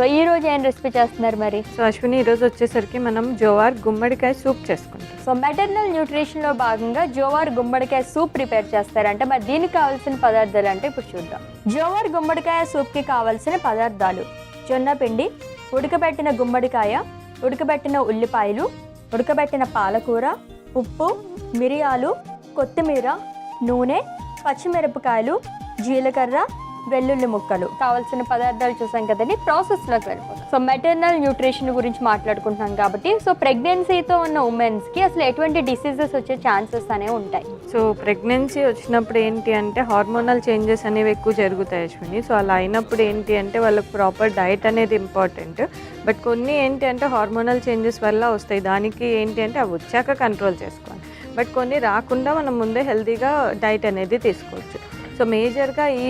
So ఈ రోజు ఏం రెసిపీ చేస్తున్నారు మరి? సో అశ్విని, ఈరోజు వచ్చేసరికి మనం జోవార్ గుమ్మడికాయ సూప్ చేసుకుంటాం. సో మెటర్నల్ న్యూట్రిషన్లో భాగంగా జోవార్ గుమ్మడికాయ సూప్ ప్రిపేర్ చేస్తారంటే మరి దీనికి కావాల్సిన పదార్థాలు అంటే ఇప్పుడు చూద్దాం. జోవార్ గుమ్మడికాయ సూప్కి కావాల్సిన పదార్థాలు: జొన్న పిండి, ఉడకబెట్టిన గుమ్మడికాయ, ఉడకబెట్టిన ఉల్లిపాయలు, ఉడకబెట్టిన పాలకూర, ఉప్పు, మిరియాలు, కొత్తిమీర, నూనె, పచ్చిమిరపకాయలు, జీలకర్ర, వెల్లుల్లి ముక్కలు. కావాల్సిన పదార్థాలు చూసాం కదండి. ప్రాసెస్లోకి వెళ్ళిపోతాం. సో మెటర్నల్ న్యూట్రిషన్ గురించి మాట్లాడుకుంటున్నాం కాబట్టి సో ప్రెగ్నెన్సీతో ఉన్న ఉమెన్స్కి అసలు ఎటువంటి డిసీజెస్ వచ్చే ఛాన్సెస్ అనేవి ఉంటాయి? సో ప్రెగ్నెన్సీ వచ్చినప్పుడు ఏంటి అంటే హార్మోనల్ చేంజెస్ అనేవి ఎక్కువ జరుగుతాయి అశ్విని. సో అలా అయినప్పుడు ఏంటి అంటే వాళ్ళకి ప్రాపర్ డైట్ అనేది ఇంపార్టెంట్. బట్ కొన్ని ఏంటి అంటే హార్మోనల్ చేంజెస్ వల్ల వస్తాయి. దానికి ఏంటి అంటే అవి వచ్చాక కంట్రోల్ చేసుకోవాలి. బట్ కొన్ని రాకుండా మనం ముందే హెల్తీగా డైట్ అనేది తీసుకోవచ్చు. సో మేజర్గా ఈ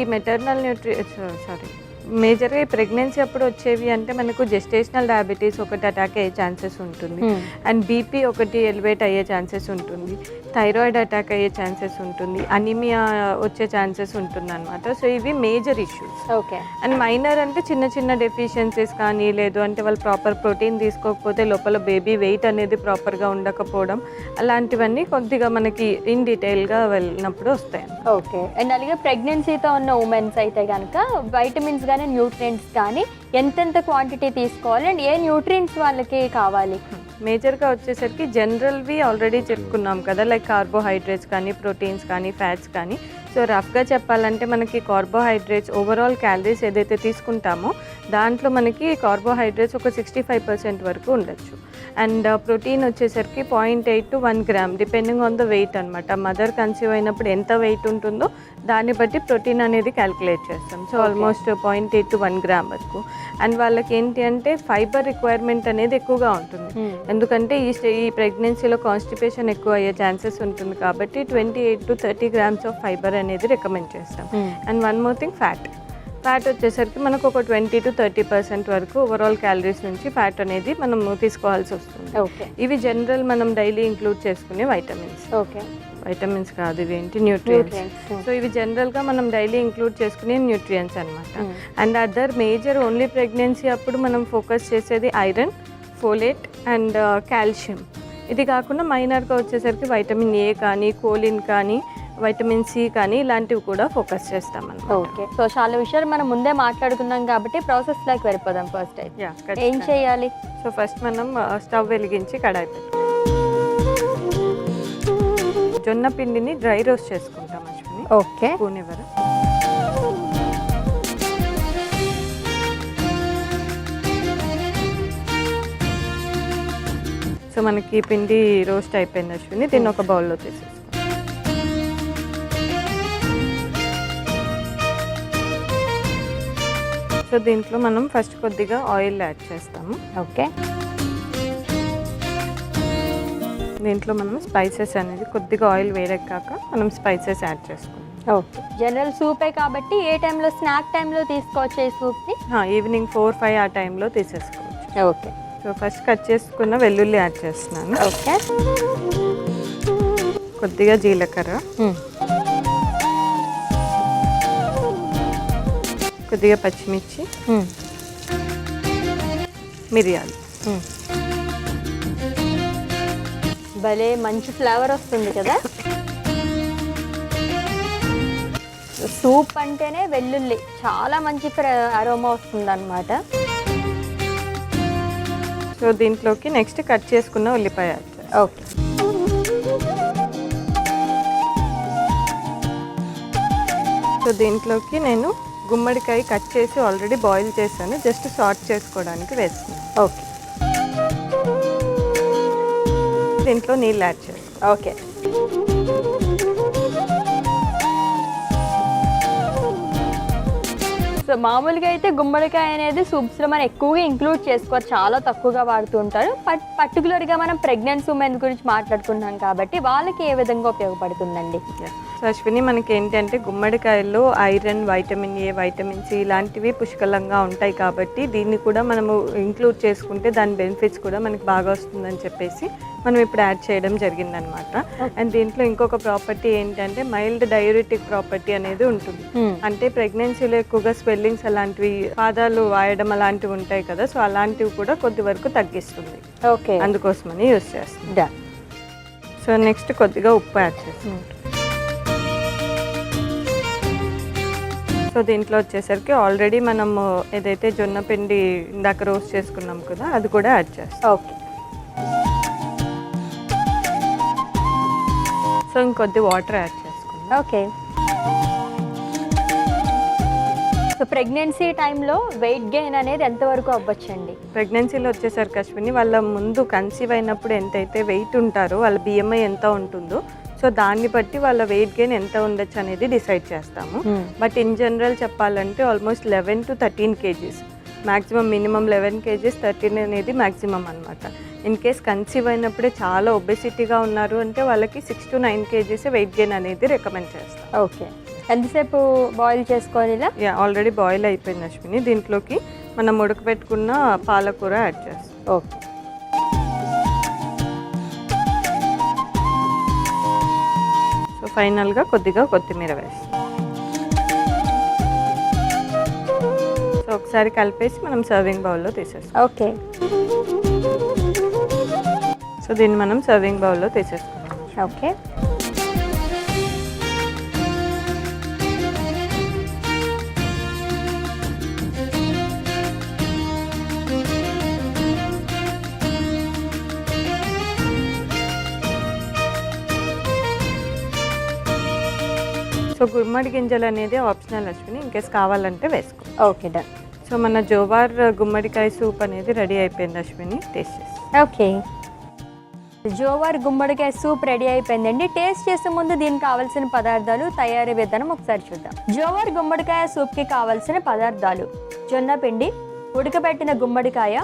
మేజర్గా ఈ ప్రెగ్నెన్సీ అప్పుడు వచ్చేవి అంటే మనకు జెస్టేషనల్ డయాబెటీస్ ఒకటి అటాక్ అయ్యే ఛాన్సెస్ ఉంటుంది, అండ్ బీపీ ఒకటి ఎలివేట్ అయ్యే ఛాన్సెస్ ఉంటుంది, థైరాయిడ్ అటాక్ అయ్యే ఛాన్సెస్ ఉంటుంది, అనిమియా వచ్చే ఛాన్సెస్ ఉంటుంది అనమాట. సో ఇవి major issues. Okay. And minor అంటే చిన్న చిన్న డెఫిషియన్సీస్ కానీ, లేదు అంటే వాళ్ళు ప్రాపర్ ప్రోటీన్ తీసుకోకపోతే లోపల బేబీ వెయిట్ అనేది ప్రాపర్గా ఉండకపోవడం, అలాంటివన్నీ కొద్దిగా మనకి ఇన్ డీటెయిల్గా వెళ్ళినప్పుడు వస్తాయి. ఓకే. అండ్ అలాగే ప్రెగ్నెన్సీతో ఉన్న ఉమెన్స్ అయితే కనుక వైటమిన్స్ కానీ న్యూట్రియంట్స్ కానీ ఎంతెంత క్వాంటిటీ తీసుకోవాలి అండ్ ఏ న్యూట్రియంట్స్ వాళ్ళకి కావాలి? మేజర్గా వచ్చేసరికి జనరల్వి ఆల్రెడీ చెప్పుకున్నాం కదా, లైక్ కార్బోహైడ్రేట్స్ కానీ, ప్రోటీన్స్ కానీ, ఫ్యాట్స్ కానీ. సో రఫ్గా చెప్పాలంటే మనకి కార్బోహైడ్రేట్స్ ఓవరాల్ క్యాలరీస్ ఏదైతే తీసుకుంటామో దాంట్లో మనకి కార్బోహైడ్రేట్స్ ఒక 65% వరకు ఉండొచ్చు. అండ్ ప్రోటీన్ వచ్చేసరికి 0.8 to 1 gram depending on the weight అనమాట. మదర్ కన్సీవ్ అయినప్పుడు ఎంత వెయిట్ ఉంటుందో దాన్ని బట్టి ప్రోటీన్ అనేది క్యాలిక్యులేట్ చేస్తాం. సో ఆల్మోస్ట్ 0.8 to 1 గ్రామ్ వరకు. అండ్ వాళ్ళకి ఏంటి అంటే ఫైబర్ రిక్వైర్మెంట్ అనేది ఎక్కువగా ఉంటుంది. ఎందుకంటే ఈ ప్రెగ్నెన్సీలో కాన్స్టిపేషన్ ఎక్కువ అయ్యే ఛాన్సెస్ ఉంటుంది కాబట్టి 28 to 30 గ్రామ్స్ ఆఫ్ ఫైబర్ అనేది రికమెండ్ చేస్తాం. And one more thing, fat వచ్చేసరికి మనకు ఒక 20 to 30% వరకు ఓవరాల్ క్యాలరీస్ నుంచి ఫ్యాట్ అనేది మనం తీసుకోవాల్సి వస్తుంది. ఓకే. ఇవి జనరల్ మనం డైలీ ఇంక్లూడ్ చేసుకునే వైటమిన్స్. ఓకే. వైటమిన్స్ కాదు, ఇవి ఏంటి న్యూట్రియంట్స్. సో ఇవి జనరల్గా మనం డైలీ ఇంక్లూడ్ చేసుకునే న్యూట్రియంట్స్ అనమాట. And other major only pregnancy అప్పుడు మనం ఫోకస్ చేసేది ఐరన్, ఫోలేట్ అండ్ కాల్షియం. ఇది కాకుండా మైనర్గా వచ్చేసరికి వైటమిన్ ఏ కానీ, కోలిన్ కానీ, వైటమిన్ సి కానీ ఇలాంటివి కూడా ఫోకస్ చేస్తాం అన్నమాట. ఓకే. సో చాలా విషయాలు మనం ముందే మాట్లాడుకున్నాం కాబట్టి ప్రాసెస్లోకి వెళ్ళిపోదాం. ఫస్ట్ అయితే ఏం చేయాలి? సో ఫస్ట్ మనం స్టవ్ వెలిగించి కడాయి పెట్టి జొన్న పిండిని డ్రై రోస్ట్ చేసుకుంటాం అశ్విని. ఓకే. పూనివ్వరు. సో మనకి పిండి రోస్ట్ అయిపోయింది అశ్విని. దీన్ని ఒక బౌల్లో తీసేసుకో. సో దీంట్లో మనం ఫస్ట్ కొద్దిగా ఆయిల్ యాడ్ చేస్తాము. ఓకే. దీంట్లో మనం స్పైసెస్ అనేది కొద్దిగా ఆయిల్ వేడెక్కాక మనం స్పైసెస్ యాడ్ చేసుకుంటాం. ఓకే. జనరల్ సూపే కాబట్టి ఏ టైంలో, స్నాక్ టైంలో తీసుకోవచ్చు ఈ సూప్ని? ఈవినింగ్ 4-5 ఆ టైంలో తీసేసుకోవచ్చు. ఓకే. సో ఫస్ట్ కట్ చేసుకున్న వెల్లుల్లి యాడ్ చేస్తున్నాను. ఓకే. కొద్దిగా జీలకర్ర, కొద్దిగా పచ్చిమిర్చి, మిరియాలు. భలే మంచి ఫ్లేవర్ వస్తుంది కదా. సూప్ అంటేనే వెల్లుల్లి చాలా మంచి అరోమా వస్తుంది అన్నమాట. సో దీంట్లోకి నెక్స్ట్ కట్ చేసుకున్న ఉల్లిపాయ యాడ్ చేస్తాం. ఓకే. సో దీంట్లోకి నేను గుమ్మడికాయ కట్ చేసి ఆల్రెడీ బాయిల్ చేశాను, జస్ట్ సార్ట్ చేసుకోవడానికి వేస్తున్నాను. ఓకే. దీంట్లో నీళ్ళు యాడ్ చేస్తాను. ఓకే. సో మామూలుగా అయితే గుమ్మడికాయ అనేది సూప్స్లో మనం ఎక్కువగా ఇంక్లూడ్ చేసుకోవాలి, చాలా తక్కువగా వాడుతూ ఉంటారు. బట్ పర్టికులర్గా మనం ప్రెగ్నెంట్ ఉమెన్ గురించి మాట్లాడుకుంటున్నాం కాబట్టి వాళ్ళకి ఏ విధంగా ఉపయోగపడుతుందండి? సో అశ్విని, మనకి ఏంటంటే గుమ్మడికాయల్లో iron, vitamin A, vitamin C ఇలాంటివి పుష్కలంగా ఉంటాయి కాబట్టి దీన్ని కూడా మనము ఇంక్లూడ్ చేసుకుంటే దాని బెనిఫిట్స్ కూడా మనకి బాగా వస్తుందని చెప్పేసి మనం ఇప్పుడు యాడ్ చేయడం జరిగిందనమాట. అండ్ దీంట్లో ఇంకొక ప్రాపర్టీ ఏంటంటే మైల్డ్ డయూరిటిక్ ప్రాపర్టీ అనేది ఉంటుంది. అంటే ప్రెగ్నెన్సీలో ఎక్కువగా స్వెల్లింగ్స్ అలాంటివి, పాదాలు వాయడం అలాంటివి ఉంటాయి కదా, సో అలాంటివి కూడా కొద్ది వరకు తగ్గిస్తుంది. ఓకే, అందుకోసమని యూస్ చేస్తుంది. సో నెక్స్ట్ కొద్దిగా ఉప్పు యాడ్ చేస్తాం. సో దీంట్లో వచ్చేసరికి ఆల్రెడీ మనము ఏదైతే జొన్న పిండి ఇందాక రోస్ట్ చేసుకున్నాం కదా, అది కూడా యాడ్ చేస్తాం. ఓకే. సో ఇంకొద్ది వాటర్ యాడ్ చేసుకుందాం. ఓకే. సో ప్రెగ్నెన్సీ టైంలో వెయిట్ గెయిన్ అనేది ఎంతవరకు అవ్వచ్చండి? ప్రెగ్నెన్సీలో వచ్చేసరికి అశ్విని, వాళ్ళ ముందు కన్సీవ్ అయినప్పుడు ఎంతైతే వెయిట్ ఉంటారో, వాళ్ళ బిఎంఐ ఎంత ఉంటుందో, సో దాన్ని బట్టి వాళ్ళ వెయిట్ గెయిన్ ఎంత ఉండొచ్చు అనేది డిసైడ్ చేస్తాము. బట్ ఇన్ జనరల్ చెప్పాలంటే almost 11 to 13 kgs maximum, minimum 11 kgs, 13 అనేది మ్యాక్సిమం అనమాట. ఇన్ కేస్ కన్సీవ్ అయినప్పుడే చాలా ఒబెసిటీగా ఉన్నారు అంటే వాళ్ళకి 6 to 9 kgs వెయిట్ గెయిన్ అనేది రికమెండ్ చేస్తాం. ఓకే. ఎంతసేపు బాయిల్ చేసుకోవాలి ఇలా? ఆల్రెడీ బాయిల్ అయిపోయింది అశ్విని. దీంట్లోకి మనం ఉడకబెట్టుకున్న పాలకూర యాడ్ చేస్తాం. ఓకే. సో ఫైనల్గా కొద్దిగా కొత్తిమీర వేస్తాం. సో ఒకసారి కలిపేసి మనం సర్వింగ్ బౌల్లో తీసేస్తాం. ఓకే. సో దీన్ని మనం సర్వింగ్ బౌల్లో తీసేస్తాం. ఓకే. సో గుమ్మడి గింజలు అనేది ఆప్షనల్ అశ్విని, ఇన్కేస్ కావాలంటే వేసుకో. Okay, done. సో మన జోవార్ గుమ్మడికాయ సూప్ అనేది రెడీ అయిపోయింది అశ్విని, టేస్ట్ చేసి. ఓకే, జోవార్ గుమ్మడికాయ సూప్ రెడీ అయిపోయిందండి. టేస్ట్ చేసే ముందు దీనికి కావాల్సిన పదార్థాలు, తయారీ విధానం ఒకసారి చూద్దాం. జోవార్ గుమ్మడికాయ సూప్కి కావాల్సిన పదార్థాలు: జొన్న పిండి, ఉడకబెట్టిన గుమ్మడికాయ,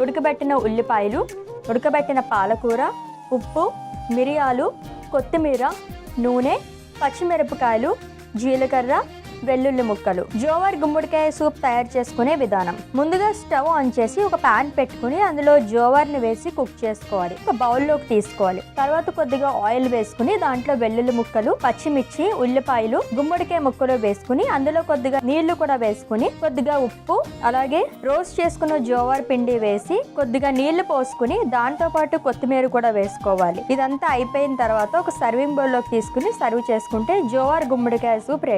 ఉడకబెట్టిన ఉల్లిపాయలు, ఉడకబెట్టిన పాలకూర, ఉప్పు, మిరియాలు, కొత్తిమీర, నూనె, పచ్చిమిరపకాయలు, జీలకర్ర, వెల్లుల్లి ముక్కలు. జోవార్ గుమ్మడికాయ సూప్ తయారు చేసుకునే విధానం: ముందుగా స్టవ్ ఆన్ చేసి ఒక ప్యాన్ పెట్టుకుని అందులో జోవార్ని వేసి కుక్ చేసుకోవాలి. ఒక బౌల్లోకి తీసుకోవాలి. తర్వాత కొద్దిగా ఆయిల్ వేసుకుని దాంట్లో వెల్లుల్లి ముక్కలు, పచ్చిమిర్చి, ఉల్లిపాయలు, గుమ్మడికాయ ముక్కలు వేసుకుని అందులో కొద్దిగా నీళ్లు కూడా వేసుకుని కొద్దిగా ఉప్పు, అలాగే రోస్ట్ చేసుకున్న జోవార్ పిండి వేసి కొద్దిగా నీళ్లు పోసుకుని దాంతో పాటు కొత్తిమీర కూడా వేసుకోవాలి. ఇదంతా అయిపోయిన తర్వాత ఒక సర్వింగ్ బౌల్లోకి తీసుకుని సర్వ్ చేసుకుంటే జోవార్ గుమ్మడికాయ సూప్ రెడీ.